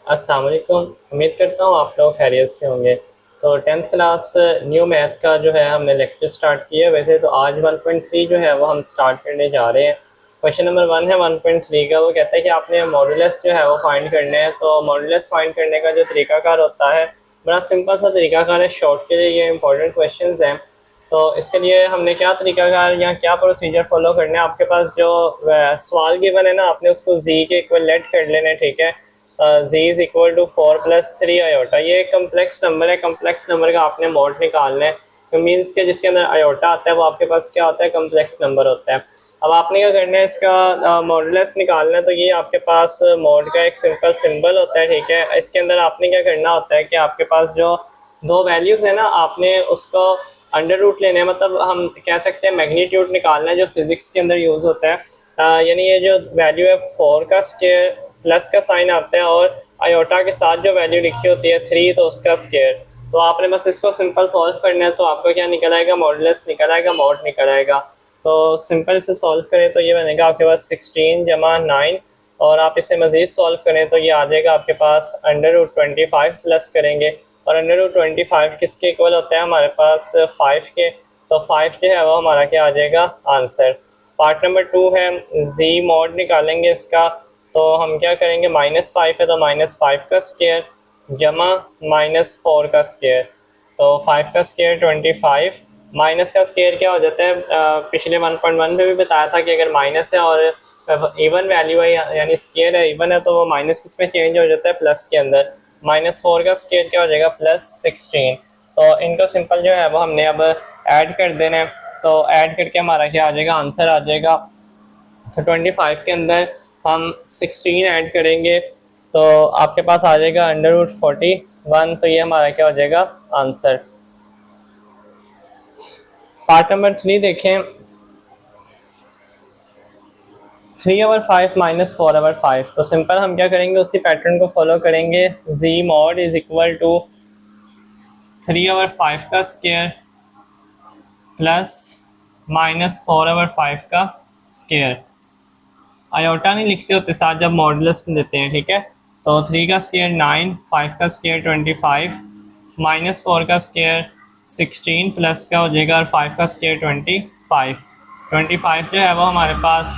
अस्सलाम वालेकुम। उम्मीद करता हूँ आप लोग खैरियत से होंगे। तो टेंथ क्लास न्यू मैथ का जो है हमने लेक्चर स्टार्ट किया। वैसे तो आज 1.3 जो है वो हम स्टार्ट करने जा रहे हैं। क्वेश्चन नंबर 1 है 1.3 का। वो कहता है कि आपने मॉडुलस जो है वो फाइंड करना है। तो मॉडुलस फाइंड करने का जो तरीकाकार होता है बड़ा सिंपल सा तरीकाकार है। शॉर्ट के लिए ये इंपॉर्टेंट क्वेश्चन हैं। तो इसके लिए हमने क्या तरीकाकार या क्या प्रोसीजर फॉलो करना है, आपके पास जो सवाल गिवन है ना, आपने उसको जी के इक्वल लेट कर लेना है। ठीक है, z is equal to 4 + 3 iota. ये कम्प्लेक्स नंबर है। कम्प्लेक्स नंबर का आपने मोड निकालना है। तो मीन्स के जिसके अंदर आयोटा आता है वो आपके पास क्या होता है, कम्प्लेक्स नंबर होता है। अब आपने क्या करना है, इसका मॉडुलस निकालना है। तो ये आपके पास मोड का एक सिंपल सिंबल होता है। ठीक है, इसके अंदर आपने क्या करना होता है कि आपके पास जो दो वैल्यूज़ है ना, आपने उसको अंडर रूट लेने हैं। मतलब हम कह सकते हैं मैग्नीट्यूड निकालना है, जो फिजिक्स के अंदर यूज़ होता है। यानी ये जो वैल्यू है 4 का स्क्वायर प्लस का साइन आता है, और आयोटा के साथ जो वैल्यू लिखी होती है 3, तो उसका स्क्वायर। तो आपने बस इसको सिंपल सॉल्व करना है। तो आपको क्या निकल आएगा, मॉडुलस निकल आएगा, मॉड निकल आएगा। तो सिंपल से सॉल्व करें तो ये बनेगा आपके पास 16 जमा 9, और आप इसे मज़ीद सॉल्व करें तो ये आ जाएगा आपके पास √25 प्लस करेंगे। और √25 किसके इक्वल होता है, हमारे पास 5 के। तो 5 जो है वो हमारा क्या आ जाएगा, आंसर। पार्ट नंबर 2 है, जी मॉड निकालेंगे इसका। तो हम क्या करेंगे, -5 है तो -5 का स्क्वायर जमा -4 का स्क्वायर। तो 5 का स्क्वायर 25, माइनस का स्क्वायर क्या हो जाता है, पिछले 1.1 में भी बताया था कि अगर माइनस है और इवन वैल्यू है यानी स्क्वायर है, इवन है, तो वो माइनस किसमें चेंज हो जाता है, प्लस के अंदर। -4 का स्क्वायर क्या हो जाएगा, +16। तो इनको सिंपल जो है वो हमने अब ऐड कर देना है। तो ऐड करके हमारा क्या आ जाएगा, आंसर आ जाएगा। तो 25 के अंदर हम 16 ऐड करेंगे तो आपके पास आ जाएगा √41। तो ये हमारा क्या हो जाएगा, आंसर। पार्ट नंबर 3 देखें। 3/5 -4/5। तो सिंपल हम क्या करेंगे, उसी पैटर्न को फॉलो करेंगे। जी मॉड इज इक्वल टू 3/5 का स्क्वायर प्लस -4/5 का स्क्वायर। आयोटा नहीं लिखते होते साथ जब मॉडुलस देते हैं। ठीक है, तो 3 का स्क्वायर 9, 5 का स्क्वायर 25, -4 का स्क्वायर 16 प्लस का हो जाएगा, और 5 का स्क्वायर 25। 25 जो है वो हमारे पास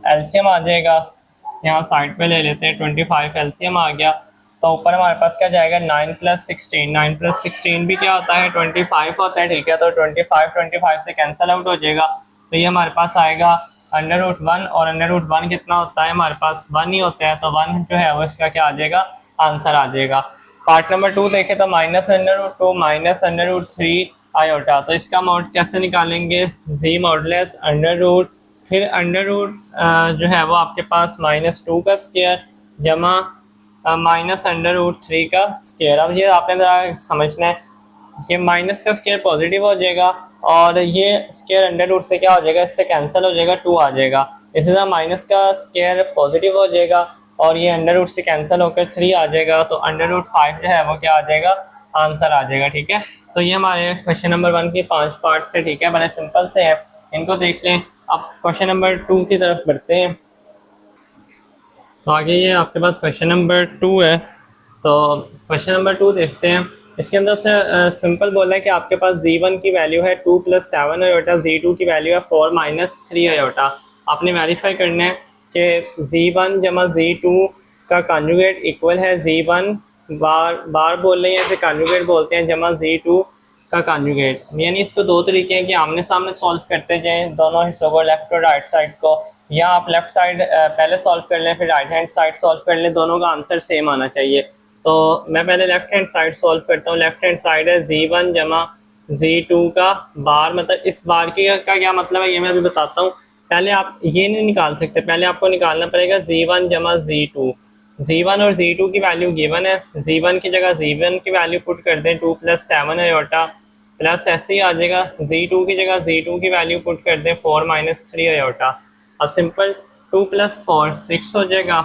एलसीएम आ जाएगा। यहाँ साइड पे ले लेते हैं, 25 एलसीएम आ गया। तो ऊपर हमारे पास क्या जाएगा, 9 + 16। 9 + 16 भी क्या होता है, 25 होता है। ठीक है, तो 25 से कैंसिल आउट हो जाएगा। तो ये हमारे पास आएगा √1, और √1 कितना होता है, हमारे पास 1 ही होता है। तो 1 जो है वो इसका क्या आ जाएगा, आंसर आ जाएगा। पार्ट नंबर 2 देखें तो -√2 -√3 आयोटा। तो इसका मॉड कैसे निकालेंगे, जी मॉडुलस अंडर रूट, फिर अंडर रूट जो है वो आपके पास -2 का स्क्वायर जमा -√3 का स्क्वायर। अब ये आपने ज़रा समझना है, ये माइनस का स्क्वायर पॉजिटिव हो जाएगा, और ये स्क्वायर अंडर रूट से क्या हो जाएगा, इससे कैंसिल हो जाएगा, 2 आ जाएगा। इसी तरह माइनस का स्क्वायर पॉजिटिव हो जाएगा, और ये अंडर रूट से कैंसिल होकर 3 आ जाएगा। तो √5 जो है वो क्या आ जाएगा, आंसर आ जाएगा। ठीक है, तो ये हमारे क्वेश्चन नंबर 1 के 5 पार्ट थे। ठीक है, बड़े सिंपल से हैं, इनको देख लें। अब क्वेश्चन नंबर 2 की तरफ बढ़ते हैं। तो आगे ये आपके पास क्वेश्चन नंबर 2 है। तो क्वेश्चन नंबर 2 देखते हैं। इसके अंदर से सिंपल बोला है कि आपके पास z1 की वैल्यू है 2 + 7 आयोटा, z2 की वैल्यू है 4 - 3 आयोटा। आपने वेरीफाई करना है कि z1 जमा z2 का कॉन्जुगेट इक्वल है z1 बार बार बोल रहे हैं, इसे कॉन्जुगेट बोलते हैं, जमा z2 का कॉन्जुगेट। यानी इसको दो तरीके हैं कि आमने सामने सॉल्व करते जाएं दोनों हिस्सों को, लेफ्ट और राइट साइड को, या आप लेफ्ट साइड पहले सॉल्व कर लें फिर राइट हैंड साइड सॉल्व कर लें। दोनों का आंसर सेम आना चाहिए। तो मैं पहले लेफ्ट हैंड साइड सॉल्व करता हूँ। लेफ्ट हैंड साइड है z1 जमा z2 का बार, मतलब इस बार की का क्या मतलब है ये मैं अभी बताता हूँ। पहले आप ये नहीं निकाल सकते, पहले आपको निकालना पड़ेगा z1 जमा z2। z1 और z2 की वैल्यू गिवन है, z1 की जगह z1 की वैल्यू पुट कर दें 2 + 7 आयोटा, प्लस ऐसे ही आ जाएगा z2 की जगह z2 की वैल्यू पुट कर दें 4 - 3 आयोटा। अब सिंपल 2 + 4 6 हो जाएगा,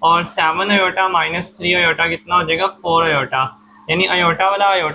और 7 आयोटा -3 आयोटा कितना हो जाएगा, 4 आयोटा। यानी आयोटा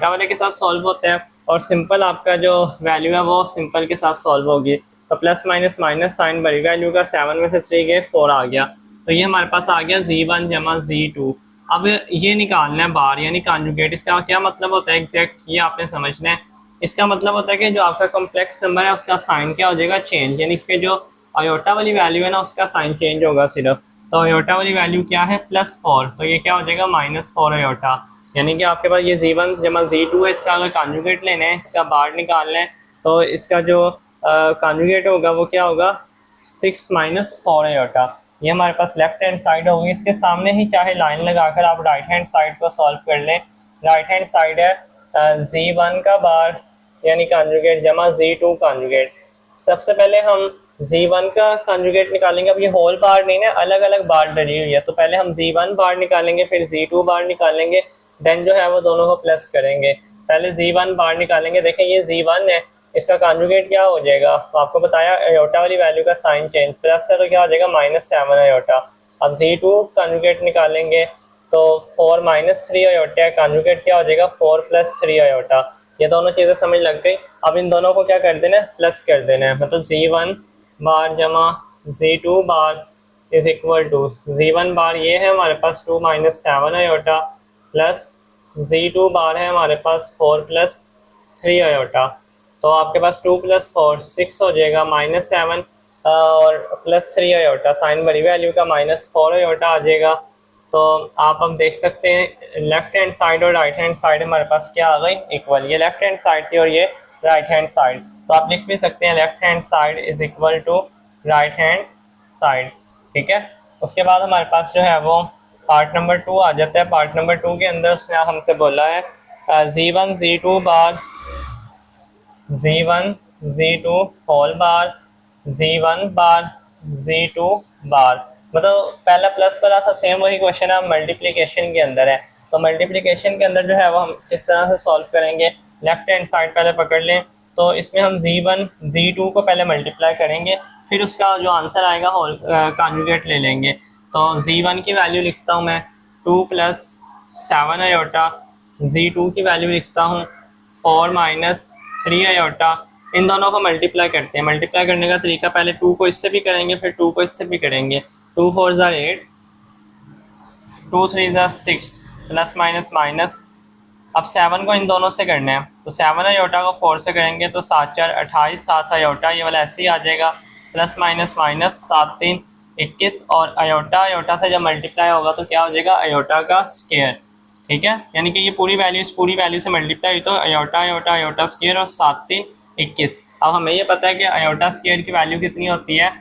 वाले के साथ सॉल्व होता है, और सिंपल आपका जो वैल्यू है वो सिंपल के साथ सॉल्व होगी। तो प्लस माइनस माइनस साइन, बड़ी वैल्यू का 7 में से 3 गए 4 आ गया। तो ये हमारे पास आ गया Z1 जमा Z2। अब ये निकालना है बार यानी कॉन्जुगेट। इसका क्या मतलब होता है एग्जैक्ट, ये आपने समझना है। इसका मतलब होता है कि जो आपका कॉम्प्लेक्स नंबर है उसका साइन क्या हो जाएगा, चेंज, यानी कि जो आयोटा वाली वैल्यू है ना उसका साइन चेंज होगा सिर्फ। तो आयोटा वाली वैल्यू क्या है +4, तो ये क्या हो जाएगा -4 आयोटा। यानी कि आपके पास ये Z1 जमा Z2 है, इसका अगर कॉन्जुगेट लेना है, इसका बार निकालना है, तो इसका जो कॉन्जुगेट होगा वो क्या होगा 6 - 4 आयोटा। ये हमारे पास लेफ्ट हैंड साइड होगी। इसके सामने ही चाहे लाइन लगाकर आप राइट हैंड साइड को सॉल्व कर लें। राइट हैंड साइड है Z1 का बार यानी कॉन्जुगेट जमा Z2 कॉन्जुगेट। सबसे पहले हम Z1 का कॉन्जुगेट निकालेंगे। अब ये होल बार नहीं ना, अलग अलग बार डली हुई है, तो पहले हम Z1 बार निकालेंगे, फिर Z2 बार निकालेंगे, देन जो है वो दोनों को प्लस करेंगे। पहले Z1 बार निकालेंगे। देखें ये Z1 है, इसका कॉन्जुगेट क्या हो जाएगा, तो आपको बताया आयोटा वाली वैल्यू का साइन चेंज, प्लस है तो क्या हो जाएगा -7 आयोटा। अब Z2 कॉन्जुगेट निकालेंगे तो 4 - 3 आयोटा है, कॉन्जुगेट क्या हो जाएगा 4 + 3 आयोटा। ये दोनों चीज़ें समझ लग गई। अब इन दोनों को क्या कर देना है, प्लस कर देना है। मतलब Z1 बार जमा Z2 bar is equal to Z1 bar ये है हमारे पास 2 - 7 आयोटा, प्लस Z2 बार है हमारे पास 4 + 3 आयोटा। तो आपके पास 2 + 4 6 हो जाएगा, -7 और +3 आयोटा, साइन बड़ी वैल्यू का -4 आयोटा आ जाएगा। तो आप अब देख सकते हैं लेफ्ट हैंड साइड और राइट हैंड साइड हमारे पास क्या आ गई, इक्वल। ये लेफ्ट हैंड साइड थी और ये राइट हैंड साइड, तो आप लिख भी सकते हैं left hand side is equal to right hand side. ठीक है, उसके बाद हमारे पास जो है वो पार्ट नंबर 2 आ जाता है। पार्ट नंबर 2 के अंदर उसने हमसे बोला है Z1 Z2 बार Z1 Z2 whole bar Z1 बार Z2 बार। मतलब पहला प्लस वाला था, सेम वही क्वेश्चन है, मल्टीप्लिकेशन के अंदर है। तो मल्टीप्लिकेशन के अंदर जो है वो हम किस तरह से सॉल्व करेंगे, लेफ्ट हैंड साइड पहले पकड़ लें। तो इसमें हम Z1 Z2 को पहले मल्टीप्लाई करेंगे, फिर उसका जो आंसर आएगा होल कॉन्जुगेट ले लेंगे। तो Z1 की वैल्यू लिखता हूँ मैं 2 + 7 आयोटा, Z2 की वैल्यू लिखता हूँ 4 - 3 आयोटा। इन दोनों को मल्टीप्लाई करते हैं। मल्टीप्लाई करने का तरीका, पहले 2 को इससे भी करेंगे, फिर 2 को इससे भी करेंगे। 2 4 = 8, 2 3 = 6, प्लस माइनस माइनस। अब 7 को इन दोनों से करना है, तो 7 आयोटा को 4 से करेंगे तो 7 4 28, 7 आयोटा ये वाला ऐसे ही आ जाएगा, प्लस माइनस माइनस, 7 3 21 और आयोटा आयोटा से जब मल्टीप्लाई होगा तो क्या हो जाएगा आयोटा का स्क्वायर। ठीक है, यानी कि ये पूरी वैल्यू इस पूरी वैल्यू से मल्टीप्लाई हुई तो आयोटा आयोटा आयोटा स्क्वायर और 7 3 21। अब हमें ये पता है कि आयोटा स्क्वायर की वैल्यू कितनी होती है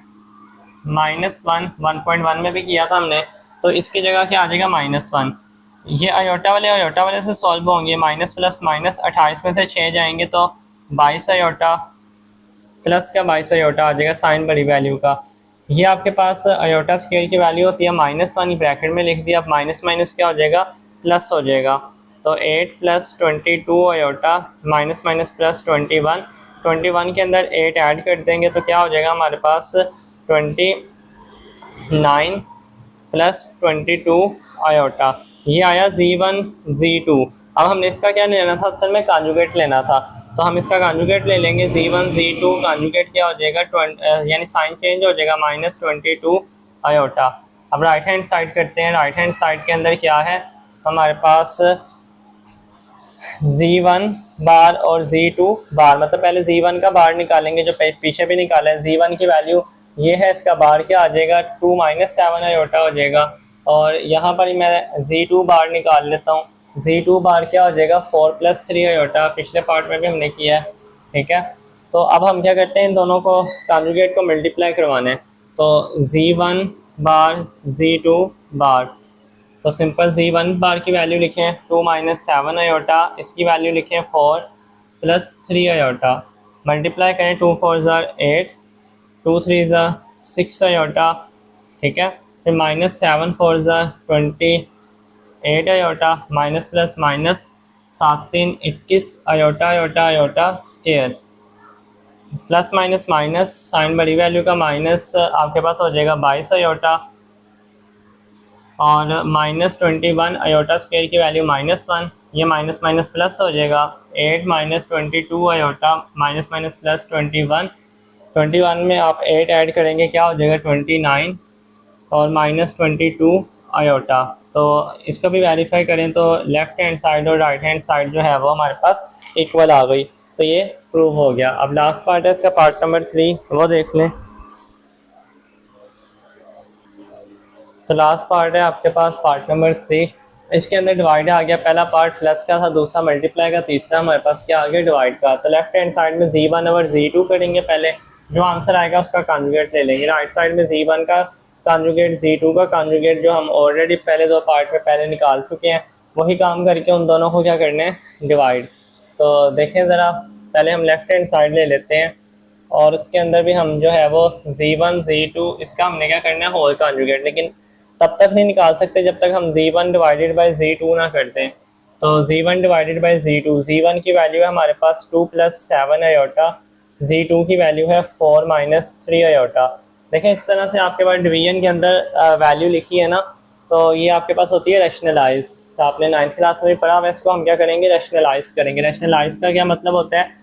-1, 1.1 में भी किया था हमने, तो इसकी जगह क्या आ जाएगा -1। ये आयोटा वाले से सॉल्व होंगे, माइनस प्लस माइनस 28 में से 6 जाएंगे तो 22 आयोटा, प्लस का 22 आयोटा आ जाएगा साइन बड़ी वैल्यू का। ये आपके पास आयोटा स्क्वायर की वैल्यू होती है -1, ब्रैकेट में लिख दिया। अब माइनस माइनस क्या हो जाएगा, प्लस हो जाएगा। तो 8 + 22 आयोटा, माइनस माइनस प्लस 21, 21 के अंदर 8 ऐड कर देंगे तो क्या हो जाएगा हमारे पास 29 + 22 आयोटा। ये आया Z1 Z2। अब हमने इसका क्या लेना था, असल में कॉन्जुगेट लेना था, तो हम इसका कॉन्जुगेट ले लेंगे। Z1 Z2 कॉन्जुगेट क्या हो जाएगा, यानी साइन चेंज हो जाएगा, -22 आयोटा। अब राइट हैंड साइड करते हैं। राइट हैंड साइड के अंदर क्या है हमारे पास Z1 बार और Z2 बार, मतलब पहले Z1 का बार निकालेंगे जो पीछे भी निकाला है। Z1 की वैल्यू ये है, इसका बार क्या आ जाएगा 2 - 7 आयोटा हो जाएगा। और यहाँ पर ही मैं Z2 बार निकाल लेता हूँ। Z2 बार क्या हो जाएगा 4 + 3 आयोटा, पिछले पार्ट में भी हमने किया है। ठीक है, तो अब हम क्या करते हैं, इन दोनों को कॉन्जुगेट को मल्टीप्लाई करवाना है। तो Z1 बार Z2 बार, तो सिंपल Z1 बार की वैल्यू लिखें 2 - 7 आयोटा, इसकी वैल्यू लिखें 4 + 3 आयोटा, मल्टीप्लाई करें 2 4 = 8, 2 3 = 6 आयोटा। ठीक है, फिर -7 4 = 28 iota, minus plus minus 7 3 21 iota iota iota square, plus minus minus sign बड़ी वैल्यू का माइनस आपके पास हो जाएगा 22 आयोटा और -21 आयोटा स्क्वायर की वैल्यू -1, ये माइनस माइनस प्लस हो जाएगा 8 - 22 आयोटा, माइनस माइनस प्लस 21 में आप 8 ऐड करेंगे क्या हो जाएगा 29 और -22 आयोटा। तो इसका भी वेरीफाई करें तो लेफ़्ट हैंड साइड और राइट हैंड साइड जो है वो हमारे पास इक्वल आ गई, तो ये प्रूव हो गया। अब लास्ट पार्ट है इसका, पार्ट नंबर 3, वो देख लें। तो लास्ट पार्ट है आपके पास पार्ट नंबर 3। इसके अंदर डिवाइड आ गया, पहला पार्ट प्लस का था, दूसरा मल्टीप्लाई का, तीसरा हमारे पास क्या आ गया डिवाइड का। तो लेफ्ट हैंड साइड में Z1 और Z2 करेंगे पहले, जो आंसर आएगा उसका कॉन्जुगेट ले लेंगे। राइट साइड में Z1 का कॉन्जुगेट, Z2 का कॉन्जुगेट, जो हम ऑलरेडी पहले दो पार्ट में पहले निकाल चुके हैं, वही काम करके उन दोनों को क्या करना है डिवाइड। तो देखें ज़रा, पहले हम लेफ्ट हैंड साइड ले लेते हैं और उसके अंदर भी हम जो है वो Z1 Z2 इसका हमने क्या करना है होल कॉन्जुगेट, लेकिन तब तक नहीं निकाल सकते जब तक हम Z1 डिवाइडेड बाई Z2 ना करते हैं। तो Z1 divided by Z2, Z1 की वैल्यू है हमारे पास 2 + 7 आयोटा, Z2 की वैल्यू है 4 - 3 आयोटा। देखें इस तरह से आपके पास डिवीजन के अंदर वैल्यू लिखी है ना, तो ये आपके पास होती है रैशनलाइज। आपने 9th क्लास में भी पढ़ा हुआ, इसको हम क्या करेंगे रैशनलाइज करेंगे। रैशनलाइज का क्या मतलब होता है,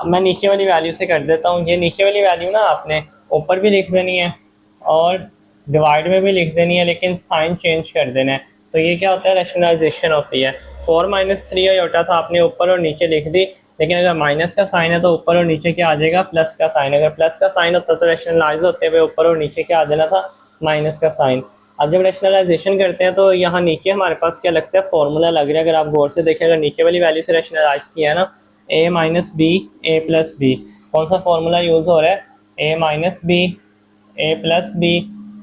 मैं नीचे वाली वैल्यू से कर देता हूँ। ये नीचे वाली वैल्यू ना आपने ऊपर भी लिख देनी है और डिवाइड में भी लिख देनी है, लेकिन साइन चेंज कर देना है। तो ये क्या होता है रैशनलाइजेशन होती है। 4 - 3 आयोटा था, आपने ऊपर और नीचे लिख दी, लेकिन अगर माइनस का साइन है तो ऊपर और नीचे क्या आ जाएगा प्लस का साइन। अगर प्लस का साइन होता तो रैशनलाइज होते हुए ऊपर और नीचे क्या आ जाना था माइनस का साइन। अब जब रैशनलाइजेशन करते हैं तो यहाँ नीचे हमारे पास क्या लगता है फॉर्मूला लग रहा है। अगर आप गौर से देखें, अगर नीचे वाली वैल्यू से रैशनलाइज किया है ना, a - b a + b, कौन सा फॉर्मूला यूज़ हो रहा है a - b a + b,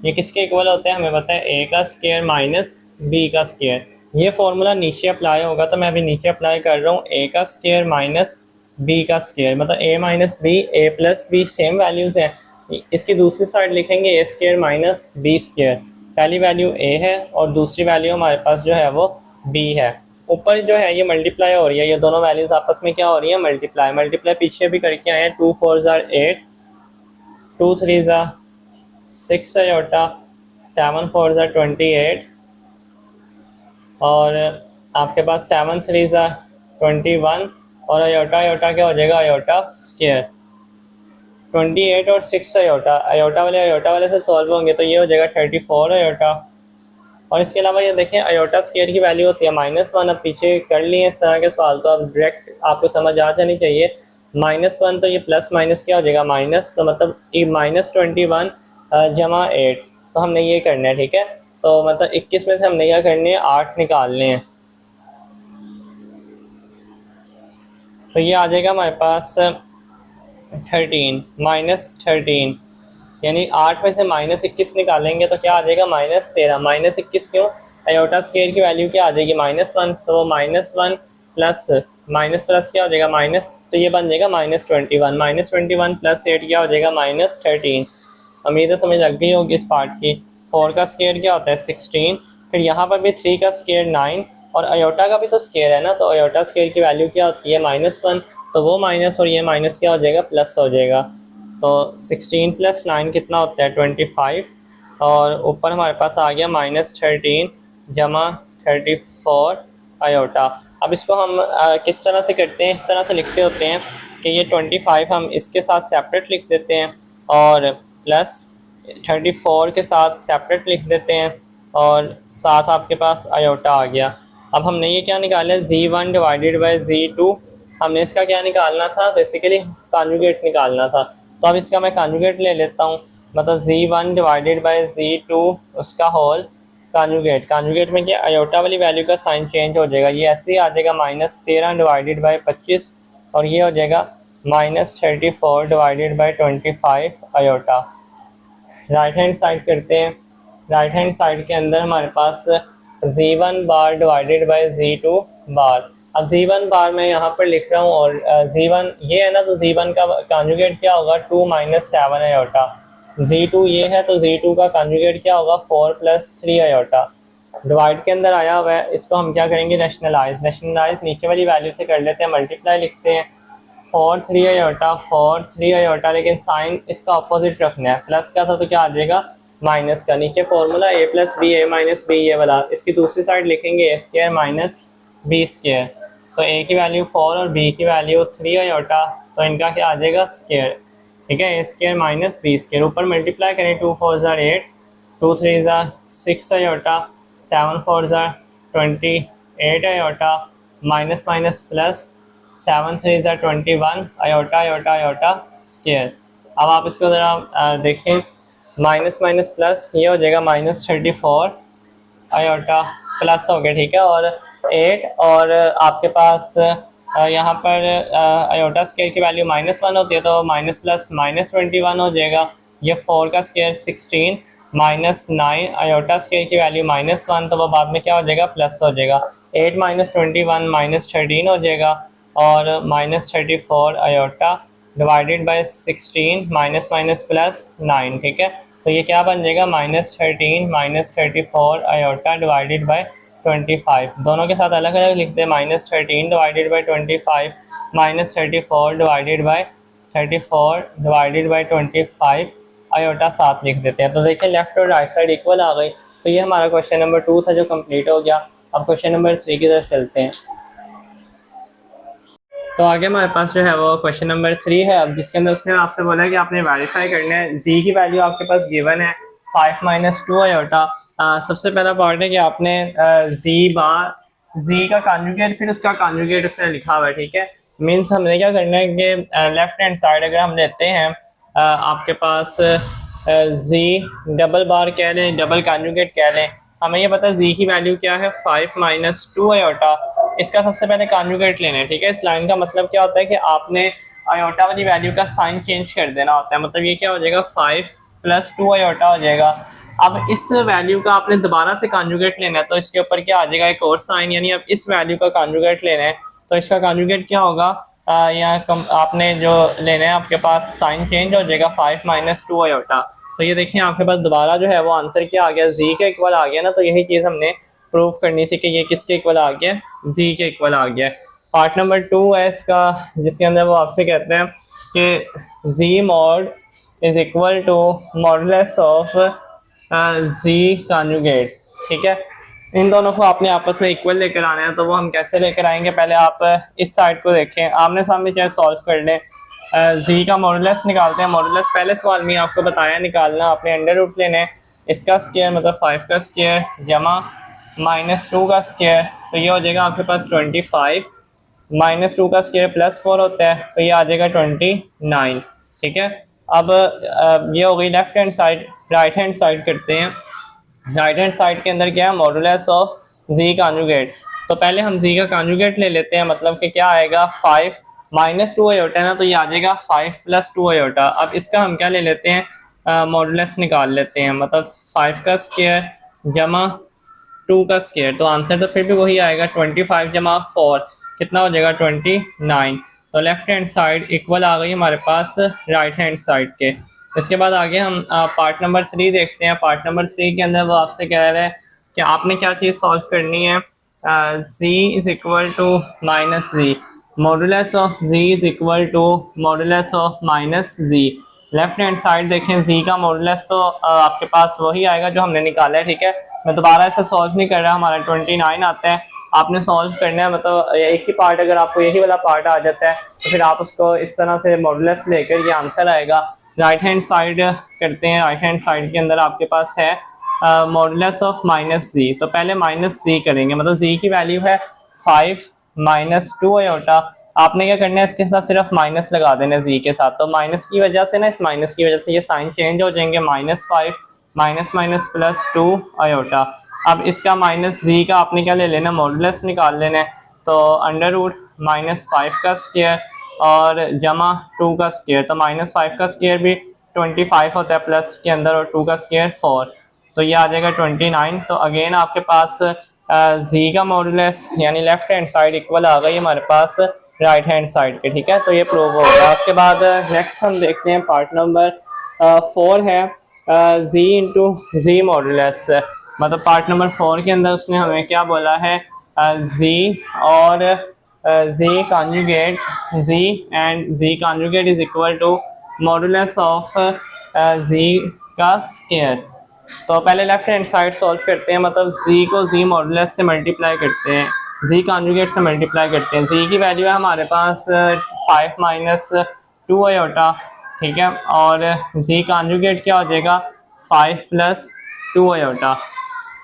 ये किसके इक्वल होता है हमें पता है, a का स्क्वायर माइनस b का स्क्वायर। ये फॉर्मूला नीचे अप्लाई होगा, तो मैं अभी नीचे अप्लाई कर रहा हूँ a का स्क्वायर माइनस b का स्क्वायर, मतलब a - b a + b same values हैं। इसकी दूसरी साइड लिखेंगे a² माइनस b²। पहली वैल्यू a है और दूसरी वैल्यू हमारे पास जो है वो b है। ऊपर जो है ये मल्टीप्लाई हो रही है, ये दोनों वैल्यूज़ आपस में क्या हो रही है मल्टीप्लाई। मल्टीप्लाई पीछे भी करके आए हैं, 2 × 4 = 8, 2 × 3 = 6 आयोटा, 7 × 4 = 28, और आपके पास 7 × 3 = 21, और आयोटा आयोटा क्या हो जाएगा आयोटा स्क्वायर। 28 और 6 आयोटा, आयोटा वाले से सॉल्व होंगे तो ये हो जाएगा 34 आयोटा। और इसके अलावा ये देखें आयोटा स्क्वायर की वैल्यू होती है -1। अब पीछे कर लिए इस तरह के सवाल, तो अब डायरेक्ट आपको समझ आ जानी चाहिए। -1 तो ये प्लस माइनस क्या हो जाएगा माइनस, तो मतलब ये -21 जमा 8, तो हमने ये करना है, ठीक है। तो मतलब 21 में से हमने क्या करने हैं 8 निकालने हैं, तो ये आ जाएगा हमारे पास 13 -13, यानी 8 में से -21 निकालेंगे तो क्या आ जाएगा -13। -21 क्यों, आयोटा स्क्वायर की वैल्यू क्या आ जाएगी -1, तो -1 प्लस माइनस प्लस क्या हो जाएगा माइनस, तो ये बन जाएगा -21। -21 + 8 क्या हो जाएगा -13। उम्मीद है समझ लग गई होगी इस पार्ट की। 4 का स्क्वायर क्या होता है 16, फिर यहाँ पर भी 3 का स्क्वायर 9, और आयोटा का भी तो स्क्वायर है ना, तो आयोटा स्क्वायर की वैल्यू क्या होती है -1, तो वो माइनस और ये माइनस क्या हो जाएगा प्लस हो जाएगा। तो 16 + 9 कितना होता है 25, और ऊपर हमारे पास आ गया -13 जमा 34 आयोटा। अब इसको हम किस तरह से करते हैं, इस तरह से लिखते होते हैं कि ये 25 हम इसके साथ सेपरेट लिख देते हैं और प्लस 34 के साथ सेपरेट लिख देते हैं, और साथ आपके पास आयोटा आ गया। अब हमने ये क्या निकाला है Z1 डिवाइडेड बाई Z2, हमने इसका क्या निकालना था बेसिकली कॉन्जुगेट निकालना था। तो अब इसका मैं कॉन्जुगेट ले लेता हूँ, मतलब Z1 डिवाइडेड बाई Z2 उसका होल कॉन्जुगेट में क्या आयोटा वाली वैल्यू का साइन चेंज हो जाएगा, ये ऐसे ही आ जाएगा -13 डिवाइडेड बाई 25, और ये हो जाएगा -34 divided by 25 iota. Right hand side करते हैं, राइट हैंड साइड के अंदर हमारे पास Z1 bar divided by Z2 बार। अब Z1 बार मैं यहाँ पर लिख रहा हूँ, और Z1 ये है ना, तो Z1 का कॉन्जुगेट क्या होगा 2 - 7 आयोटा। Z2 ये है, तो Z2 का कॉन्जुगेट क्या होगा 4 + 3 आयोटा। डिवाइड के अंदर आया हुआ है, इसको हम क्या करेंगे रैशनलाइज नीचे वाली वैल्यू से कर लेते हैं, मल्टीप्लाई लिखते हैं 4 3 आयोटा 4 3 आयोटा, लेकिन साइन इसका अपोजिट रखना है, प्लस का था तो क्या आ जाएगा माइनस का। नीचे formula a + b a - b ये वाला, इसकी दूसरी साइड लिखेंगे a² माइनस b²। तो a की वैल्यू 4 और b की वैल्यू 3 आयोटा, तो इनका क्या आ जाएगा स्क्वायर, ठीक है, a² माइनस b²। ऊपर मल्टीप्लाई करें 2 × 4 = 8, 2 3 ज़ा 6 आयोटा, 7 4 ज़ा 28 आयोटा, माइनस माइनस प्लस, 7 3 ज़ा 21 आयोटा आयोटा आयोटा स्क्वायर। अब आप इसको ज़रा देखें, माइनस माइनस प्लस ये हो जाएगा -34 आयोटा प्लस हो गया, ठीक है। और 8 और आपके पास यहाँ पर आयोटा स्क्वायर की वैल्यू -1 होती है, तो माइनस प्लस -21 हो जाएगा। ये 4 का स्क्वायर 16 -9 आयोटा स्क्वायर की वैल्यू -1, तो वो बाद में क्या हो जाएगा, प्लस हो जाएगा। 8 -21 -13 हो जाएगा, और -34 iota divided by 16 minus minus plus 9, ठीक है। तो ये क्या बन जाएगा, -13 -34 आयोटा डिवाइडेड बाय 25। दोनों के साथ अलग अलग लिखते हैं, -13 divided by 25 -34 divided by 34 divided by 25 iota साथ लिख देते हैं। तो देखिए लेफ्ट और राइट साइड इक्वल आ गई। तो ये हमारा क्वेश्चन नंबर 2 था जो कंप्लीट हो गया। अब क्वेश्चन नंबर 3 की तरफ चलते हैं। तो आगे हमारे पास जो है वो क्वेश्चन नंबर 3 है, अब जिसके अंदर उसने आपसे बोला है कि आपने वेरीफाई करना है। जी की वैल्यू आपके पास गिवन है 5 - 2 आयोटा। सबसे पहला पार्ट है कि आपने जी का कॉन्जुगेट, फिर उसका कॉन्जुगेट उसने लिखा हुआ है, ठीक है। मीन्स हमने क्या करना है कि लेफ्ट हैंड साइड अगर हम लेते हैं, आपके पास जी डबल बार कह लें, डबल कॉन्जुगेट कह लें, हमें ये पता है जी की वैल्यू क्या है 5 - 2 आयोटा। इसका सबसे पहले कॉन्जुगेट लेना है, ठीक है। इस लाइन का मतलब क्या होता है कि आपने आयोटा वाली वैल्यू का साइन चेंज कर देना होता है। मतलब ये क्या हो जाएगा, 5 + 2 आयोटा हो जाएगा। अब इस वैल्यू का आपने दोबारा से कॉन्जुगेट लेना है, तो इसके ऊपर क्या आ जाएगा, एक और साइन, यानी अब इस वैल्यू का कॉन्जुगेट लेना है, तो इसका कॉन्जुगेट क्या होगा, यहाँ आपने जो लेना है आपके पास साइन चेंज हो जाएगा 5 - 2 आयोटा। तो ये देखिए आपके पास दोबारा जो है वो आंसर क्या आ गया, जी के इक्वल आ गया ना। तो यही चीज़ हमने प्रूव करनी थी कि ये किसके इक्वल आ गया, जी के इक्वल आ गया। पार्ट नंबर 2 है इसका, जिसके अंदर वो आपसे कहते हैं कि g mod is equal to modulus of g conjugate, ठीक है। इन दोनों को आपने आपस में इक्वल लेकर आना है। तो वो हम कैसे लेकर आएंगे, पहले आप इस साइड को देखें, आमने सामने चाहे सॉल्व कर लें। जी का मॉडुलस निकालते हैं। मॉडुलस पहले सवाल में आपको बताया निकालना, आपने अंडर रूट लेना है, इसका स्क्वायर मतलब 5 का स्क्वायर जमा -2 का स्क्वायर, तो ये हो जाएगा आपके पास 25, -2 का स्क्वायर +4 होता है, तो ये आ जाएगा 29, ठीक है। अब ये हो गई left hand side. Right hand side करते हैं। राइट हैंड साइड के अंदर क्या है, मॉडुलस ऑफ जी कॉन्जुगेट। तो पहले हम जी का कॉन्जुगेट ले लेते हैं, मतलब कि क्या आएगा, 5 -2 आयोटा ना, तो ये आ जाएगा 5 + 2 आयोटा। अब इसका हम क्या ले लेते हैं, मॉडुलस निकाल लेते हैं, मतलब 5 का स्क्वायर जमा 2 का स्क्वायर, तो आंसर तो फिर भी वही आएगा, 25 जमा 4 कितना हो जाएगा, 29। तो लेफ्ट हैंड साइड इक्वल आ गई हमारे पास राइट हैंड साइड के। इसके बाद आगे हम पार्ट नंबर 3 देखते हैं। पार्ट नंबर 3 के अंदर वो आपसे कह रहे हैं कि आपने क्या चीज़ सॉल्व करनी है, z is equal to minus z, modulus of z is equal to modulus of -z। Left hand side देखें, z का मॉडुलस तो आपके पास वही आएगा जो हमने निकाला है, ठीक है। मैं दोबारा ऐसे सॉल्व नहीं कर रहा, हमारा 29 आता है, आपने सॉल्व करना है। मतलब एक ही पार्ट, अगर आपको यही वाला पार्ट आ जाता है तो फिर आप उसको इस तरह से मॉडुलस लेकर ये आंसर आएगा। राइट हैंड साइड करते हैं। राइट हैंड साइड के अंदर आपके पास है मॉडुलस ऑफ -z, तो पहले -z करेंगे, मतलब z की वैल्यू है 5 - 2 आयोटा। आपने क्या करना है, इसके साथ सिर्फ माइनस लगा देना है z के साथ, तो माइनस की वजह से ना, इस माइनस की वजह से ये साइन चेंज हो जाएंगे, -5 -+ 2 आयोटा। अब इसका -z का आपने क्या ले लेना, मॉडुलस निकाल लेना है, तो अंडर रूट -5 का स्क्वायर और जमा 2 का स्क्वायर, तो -5 का स्क्वायर भी 25 होता है प्लस के अंदर, और 2 का स्क्वायर 4, तो ये आ जाएगा 29। तो अगेन आपके पास जी का मॉडुलस यानी लेफ्ट हैंड साइड इक्वल आ गई हमारे पास राइट हैंड साइड के, ठीक है। तो ये प्रूव होगा। उसके बाद नेक्स्ट हम देखते हैं पार्ट नंबर 4 है जी इंटू जी मॉडुलस। मतलब पार्ट नंबर 4 के अंदर उसने हमें क्या बोला है, जी और g conjugate, g and g conjugate is equal to modulus of g का स्क्वायर। तो पहले लेफ्ट हैंड साइड सॉल्व करते हैं, मतलब जी को जी मॉडुलस से मल्टीप्लाई करते हैं, जी कॉन्जुगेट से मल्टीप्लाई करते हैं। जी की वैल्यू है हमारे पास 5 - 2 आयोटा, ठीक है, और जी कॉन्जुगेट क्या हो जाएगा, 5 + टू आयोटा।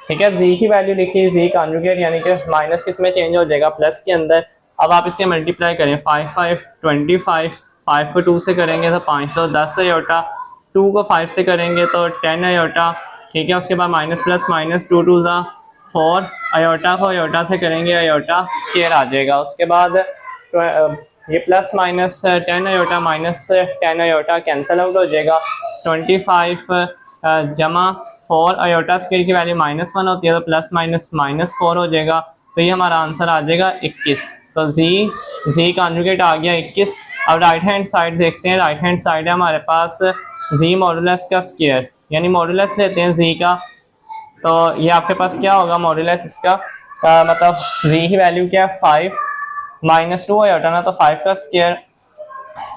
ठीक है, जी की वैल्यू लिखी, जी कॉन्जुगेट यानी कि माइनस किस में चेंज हो जाएगा, प्लस के अंदर। अब आप इसे मल्टीप्लाई करें, 5 5 25, 5 को 2 से करेंगे तो 5 तो 10 आयोटा, 2 को 5 से करेंगे तो 10 आयोटा। ठीक है, उसके बाद माइनस प्लस माइनस, 2 2 ज़ा 4 आयोटा को आयोटा से करेंगे आयोटा स्क्वायर आ जाएगा। उसके बाद ये plus minus 10 iota minus 10 iota cancel out हो जाएगा। 25 जमा 4 आयोटा स्क्वायर की वैल्यू -1 होती है, तो प्लस माइनस -4 हो जाएगा। तो ये हमारा आंसर आ जाएगा 21। तो जी कॉन्जुगेट आ गया 21। अब राइट हैंड साइड देखते हैं, राइट हैंड साइड है हमारे पास जी मॉडुलस का स्क्वायर, यानी मॉडुलस लेते हैं जी का। तो ये आपके पास क्या होगा मॉडुलस इसका, मतलब जी की वैल्यू क्या है 5 -2 आयोटा ना, तो 5 का स्क्वायर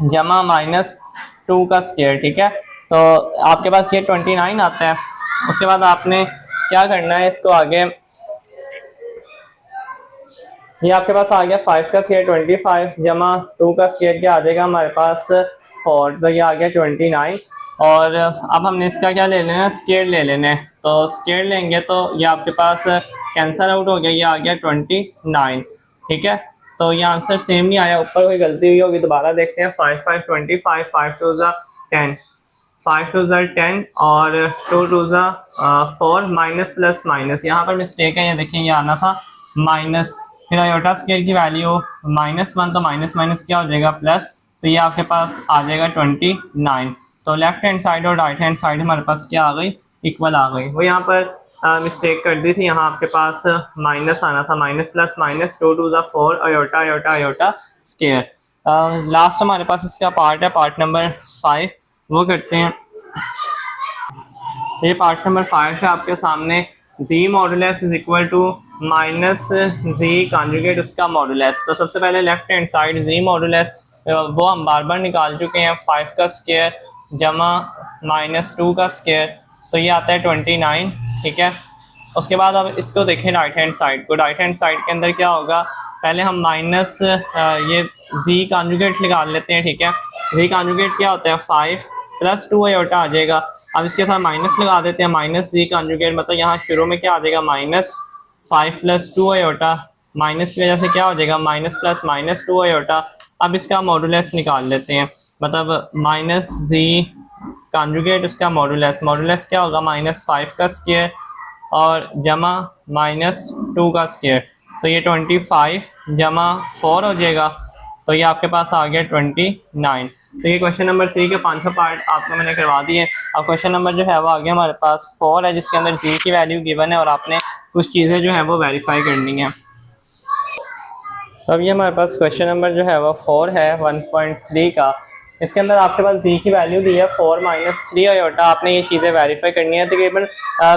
जमा -2 का स्क्वायर। ठीक है, तो आपके पास ये 29 आता है। उसके बाद आपने क्या करना है, इसको आगे, ये आपके पास आ गया 5 का स्क्वायर 25 जमा 2 का स्क्वायर क्या आ जाएगा हमारे पास 4, तो ये आ गया 29। और अब हमने इसका क्या ले लेना है, स्क्वायर ले लेना है। तो स्क्वायर लेंगे तो ये आपके पास कैंसिल आउट हो गया, ये आ गया 29। ठीक है, तो ये आंसर सेम नहीं आया, ऊपर कोई गलती हुई होगी, दोबारा देखते हैं। 5 5 25, 5 2 10, 5 2 10 और 2 2 4, माइनस प्लस माइनस, यहाँ पर मिस्टेक है, ये देखिए ये आना था माइनस, फिर आयोटा स्क्वायर की वैल्यू -1, तो माइनस माइनस क्या हो जाएगा प्लस, तो ये आपके पास आ जाएगा 29। तो लेफ्ट हैंड साइड और राइट हैंड साइड हमारे पास क्या आ गई, इक्वल आ गई। वो यहाँ पर मिस्टेक कर दी थी, यहाँ आपके पास माइनस आना था, minus plus minus, 2 2 4 iota iota iota square. Last हमारे पास इसका पार्ट है, पार्ट नंबर 5, वो करते हैं। ये पार्ट नंबर 5 है आपके सामने। G modulus is equal to minus g conjugate उसका मॉडुलस। तो सबसे पहले left hand side g modulus वो हम बार बार निकाल चुके हैं, 5 का स्क्वायर जमा -2 का स्क्वायर, तो ये आता है 29। ठीक है, उसके बाद अब इसको देखें राइट हैंड साइड को, राइट हैंड साइड के अंदर क्या होगा, पहले हम माइनस ये जी कॉन्जुगेट निकाल लेते हैं। ठीक है, जी कॉन्जुगेट क्या होता है 5 + 2 आयोटा आ जाएगा। अब इसके साथ माइनस लगा देते हैं, माइनस जी कॉन्जुगेट, मतलब यहाँ शुरू में क्या आ जाएगा -5 + 2 आयोटा, माइनस की वजह से क्या हो जाएगा माइनस प्लस -2 आयोटा। अब इसका मॉडुलस निकाल लेते हैं, मतलब माइनस जी कॉन्जुगेट उसका मॉडुलस, मॉडुलस क्या होगा -5 का स्क्वायर और जमा -2 का स्क्वायर, तो ये 25 जमा 4 हो जाएगा, तो ये आपके पास आ गया 29। तो ये क्वेश्चन नंबर 3 के 500 पार्ट आपको मैंने करवा दिए। अब क्वेश्चन नंबर जो है वो आ गया हमारे पास 4 है, जिसके अंदर जी की वैल्यू गिवन है और आपने कुछ चीज़ें जो है वो वेरीफाई करनी है। तो अब ये हमारे पास क्वेश्चन नंबर जो है वो 4 है 1.3 का। इसके अंदर आपके पास जी की वैल्यू दी है 4 - 3 आयोटा, आपने ये चीज़ें वेरीफाई करनी है। तकरीबन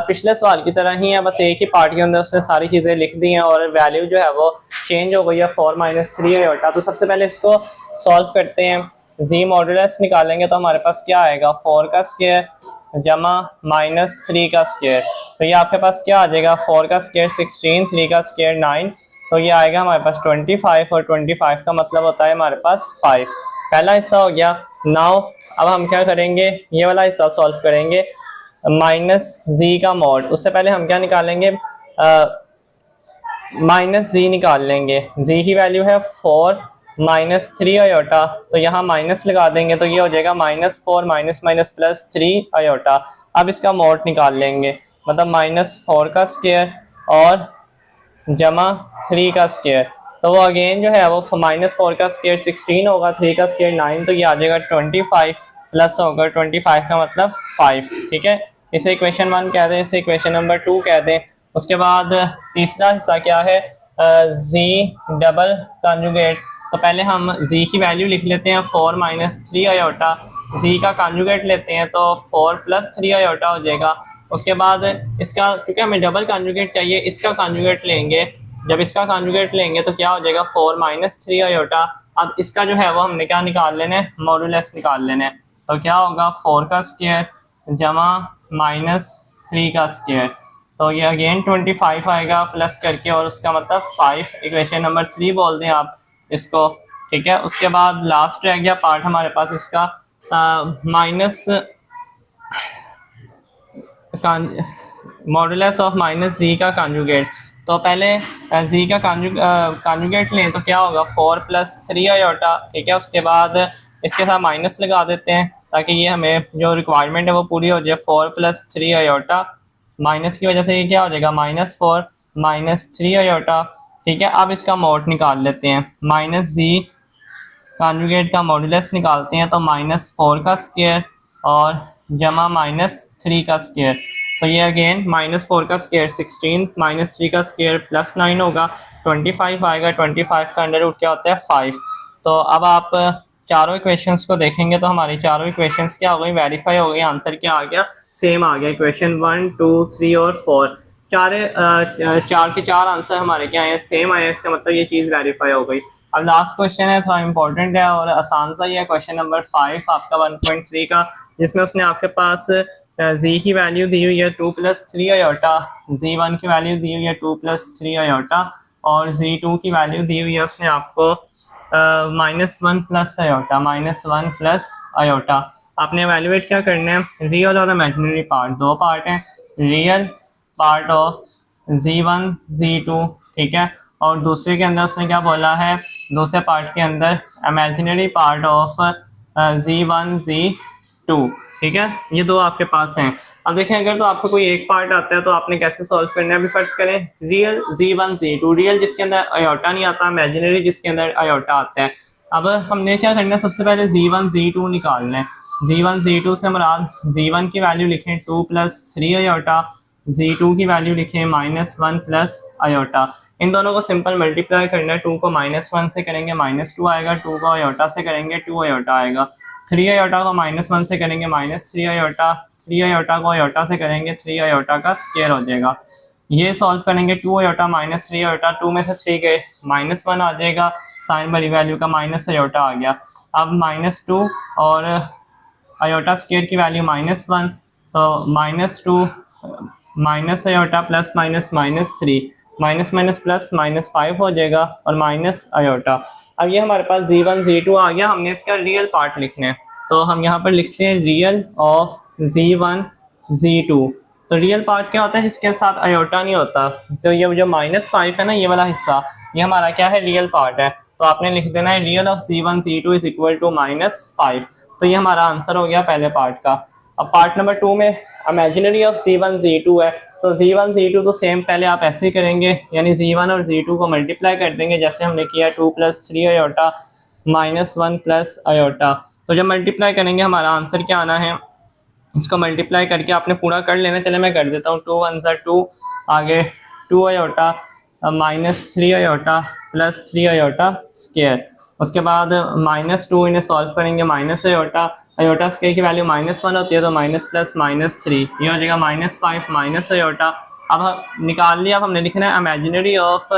पिछले सवाल की तरह ही है, बस एक ही पार्ट के अंदर उसने सारी चीज़ें लिख दी हैं और वैल्यू जो है वो चेंज हो गई है 4 - 3 आयोटा। तो सबसे पहले इसको सॉल्व करते हैं, जी मॉडुलस निकालेंगे तो हमारे पास क्या आएगा 4 का स्क्वायर जमा -3 का स्क्वायर, तो ये आपके पास क्या आ जाएगा 4 का स्क्वायर 16, 3 का स्क्वायर 9, तो ये आएगा हमारे पास 25 और 25 का मतलब होता है हमारे पास 5। पहला हिस्सा हो गया। नाउ अब हम क्या करेंगे, ये वाला हिस्सा सॉल्व करेंगे, माइनस जी का मॉड। उससे पहले हम क्या निकालेंगे, माइनस जी निकाल लेंगे। जी की वैल्यू है 4 - 3 आयोटा, तो यहाँ माइनस लगा देंगे तो ये हो जाएगा -4 माइनस +3 आयोटा। अब इसका मॉड निकाल लेंगे, मतलब -4 का स्क्वायर और जमा 3 का स्क्वायर, तो वो अगेन जो है वो -4 का स्क्वायर 16 होगा, 3 का स्क्वायर 9, तो ये आ जाएगा 25 प्लस होगा 25 का मतलब 5। ठीक है, इसे इक्वेशन 1 कह दें, इसे इक्वेशन नंबर 2 कह दें। उसके बाद तीसरा हिस्सा क्या है, जी डबल कॉन्जुगेट। तो पहले हम जी की वैल्यू लिख लेते हैं 4 - 3 आयोटा, जी का कॉन्जुगेट लेते हैं तो 4 + 3 आयोटा हो जाएगा। उसके बाद इसका, क्योंकि हमें डबल कॉन्जुगेट चाहिए, इसका कॉन्जुगेट लेंगे। जब इसका कॉन्जुगेट लेंगे तो क्या हो जाएगा 4 - 3 आयोटा। अब इसका जो है वो हमने क्या निकाल लेना है, मॉडुलस निकाल लेना है। तो क्या होगा 4 का स्क्वायर जमा -3 का स्क्वायर, तो ये अगेन 25 आएगा प्लस करके और उसका मतलब 5, इक्वेशन नंबर 3 बोल दें आप इसको। ठीक है, उसके बाद लास्ट रह गया पार्ट हमारे पास इसका माइनस मॉडुलस ऑफ माइनस जी का कॉन्जुगेट। तो पहले जी का कॉन्जुगेट लें तो क्या होगा 4 + 3 आयोटा, ठीक है। उसके बाद इसके साथ माइनस लगा देते हैं ताकि ये हमें जो रिक्वायरमेंट है वो पूरी हो जाए। 4 + 3 आयोटा, माइनस की वजह से ये क्या हो जाएगा -4 - 3 आयोटा, ठीक है। अब इसका मोड निकाल लेते हैं, माइनस जी कॉन्जुगेट का मॉडुलस निकालते हैं तो -4 का स्क्वायर और जमा -3 का स्क्वायर। तो ये अगेन -4 का स्क्वायर 16, -3 का स्क्वायर +9 होगा, 25 आएगा। 25 का अंडर रूट क्या होता है 5। तो अब आप चारों इक्वेशंस को देखेंगे तो हमारी चारों इक्वेशंस क्या हो गई, वेरीफाई हो गई। आंसर क्या आ गया, सेम आ गया। इक्वेशन 1, 2, 3 और 4 चार के चार आंसर हमारे क्या आए, सेम आए। इसका मतलब ये चीज़ वेरीफाई हो गई। अब लास्ट क्वेश्चन है, थोड़ा इंपॉर्टेंट है और आसान सा ही है। क्वेश्चन नंबर 5 आपका 1.3 का, जिसमें उसने आपके पास जी की वैल्यू दी हुई है 2 + 3 आयोटा, Z1 की वैल्यू दी हुई है 2 + 3 आयोटा और Z2 की वैल्यू दी हुई है उसने आपको -1 + आयोटा, -1 + आयोटा। आपने एवेल्युएट क्या करना है, रियल और इमेजिनरी पार्ट, दो पार्ट हैं, real part of Z1 Z2, ठीक है। और दूसरे के अंदर उसने क्या बोला है, दूसरे पार्ट के अंदर imaginary part of Z1 Z2, ठीक है। ये दो आपके पास हैं। अब देखें अगर तो आपको कोई एक पार्ट आता है तो आपने कैसे सॉल्व करना है। अभी फर्स्ट करें रियल Z1 Z2, रियल जिसके अंदर आयोटा नहीं आता, इमेजिनरी जिसके अंदर आयोटा आता है। अब हमने क्या करना है, सबसे पहले Z1 Z2 निकालना है। Z1 Z2 से मुराद Z1 की वैल्यू लिखें 2 + 3 आयोटा, Z2 की वैल्यू लिखें -1 + आयोटा। इन दोनों को सिंपल मल्टीप्लाई करना है। 2 को -1 से करेंगे -2 आएगा, 2 को आयोटा से करेंगे 2 आयोटा आएगा, 3 आयोटा को -1 से करेंगे -3 आयोटा, 3 आयोटा को आयोटा से करेंगे 3 आयोटा का स्क्वायर हो जाएगा। ये सॉल्व करेंगे 2 आयोटा -3 आयोटा, 2 में से 3 गए -1 आ जाएगा, साइन बड़ी वैल्यू का माइनस आयोटा आ गया। अब -2 और आयोटा स्क्वायर की वैल्यू -1, तो -2 minus iota plus -3, minus minus plus -5 हो जाएगा और माइनस आयोटा। अब ये हमारे पास Z1 Z2 आ गया, हमने इसका रियल पार्ट लिखना है। तो हम यहाँ पर लिखते हैं रियल ऑफ Z1 Z2। तो रियल पार्ट क्या होता है, जिसके साथ आयोटा नहीं होता। तो ये जो -5 है ना, ये वाला हिस्सा, ये हमारा क्या है, रियल पार्ट है। तो आपने लिख देना है real of Z1 Z2 is equal to -5। तो ये हमारा आंसर हो गया पहले पार्ट का। अब पार्ट नंबर 2 में इमेजिनरी ऑफ Z1 Z2 है। तो Z1 Z2 तो सेम पहले आप ऐसे ही करेंगे, यानी Z1 और Z2 को मल्टीप्लाई कर देंगे जैसे हमने किया 2 + 3 आयोटा -1 + आयोटा। तो जब मल्टीप्लाई करेंगे हमारा आंसर क्या आना है, इसको मल्टीप्लाई करके आपने पूरा कर लेना। चले मैं कर देता हूँ, 2 × 1 = 2, आगे 2 iota -3 iota plus 3 iota square. उसके बाद -2 इन्हें सॉल्व करेंगे, माइनस आयोटा स्क्वायर की वैल्यू -1 होती है, तो माइनस प्लस -3 ये हो जाएगा -5 माइनस आयोटा। अब निकाल लिया। अब हमने लिखना है imaginary of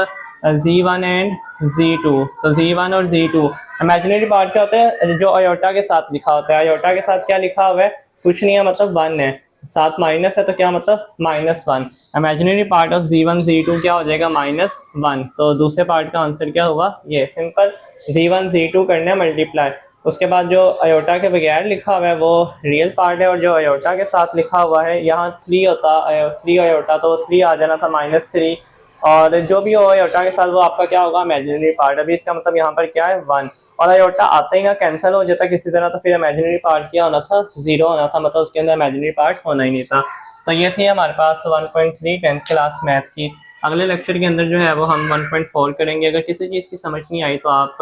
Z1 and Z2। तो Z1 और Z2 इमेजिनरी पार्ट क्या होता है, जो आयोटा के साथ लिखा होता है। आयोटा के साथ क्या लिखा हुआ है, कुछ नहीं है, मतलब 1 है, साथ माइनस है तो क्या मतलब -1। Imaginary part of Z1 Z2 क्या हो जाएगा, -1। तो दूसरे पार्ट का आंसर क्या होगा, ये सिंपल Z1 Z2 करना है मल्टीप्लाई। उसके बाद जो आयोटा के बगैर लिखा हुआ है वो रियल पार्ट है, और जो आयोटा के साथ लिखा हुआ है, यहाँ 3 होता 3 आयोटा, तो 3 आ जाना था -3, और जो भी हो आयोटा के साथ वो आपका क्या होगा, इमेजिनरी पार्ट। अभी इसका मतलब यहाँ पर क्या है 1, और आयोटा आता ही ना कैंसिल हो जाता किसी तरह, तो फिर इमेजिनरी पार्ट क्या होना था, 0 होना था, मतलब उसके अंदर इमेजिनरी पार्ट होना ही नहीं था। तो ये थी हमारे पास 1.3 10th क्लास मैथ की। अगले लेक्चर के अंदर जो है वो हम 1.4 करेंगे। अगर किसी चीज़ की समझ नहीं आई तो आप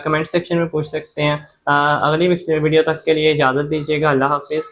कमेंट सेक्शन में पूछ सकते हैं। अगली वीडियो तक के लिए इजाज़त दीजिएगा। अल्लाह हाफिज़।